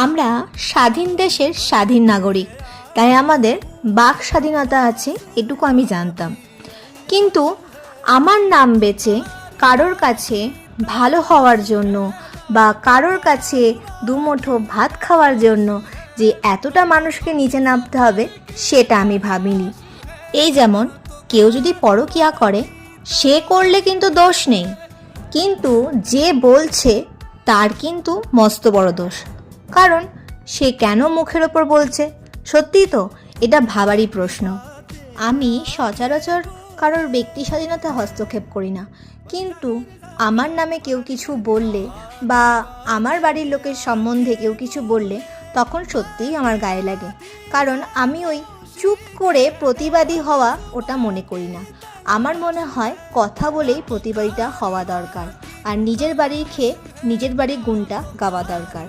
আমরা স্বাধীন দেশের স্বাধীন নাগরিক, তাই আমাদের বাক স্বাধীনতা আছে, এটুকু আমি জানতাম। কিন্তু আমার নাম বেচে কারোর কাছে ভালো হওয়ার জন্য বা কারোর কাছে দুমুঠো ভাত খাওয়ার জন্য যে এতটা মানুষকে নিচে নামতে হবে, সেটা আমি ভাবিনি। এই যেমন কেউ যদি পরকীয়া করে, সে করলে কিন্তু দোষ নেই, কিন্তু যে বলছে তার কিন্তু মস্ত বড় দোষ। কারণ সে কেন মুখের ওপর বলছে? সত্যিই তো এটা ভাবারই প্রশ্ন। আমি সচরাচর কারোর ব্যক্তি স্বাধীনতা হস্তক্ষেপ করি না, কিন্তু আমার নামে কেউ কিছু বললে বা আমার বাড়ির লোকের সম্বন্ধে কেউ কিছু বললে তখন সত্যিই আমার গায়ে লাগে। কারণ আমি ওই চুপ করে প্রতিবাদী হওয়া ওটা মনে করি না। আমার মনে হয় কথা বলেই প্রতিবাদিতা হওয়া দরকার, আর নিজের বাড়ির খেয়ে নিজের বাড়ির গুণটা গাওয়া দরকার।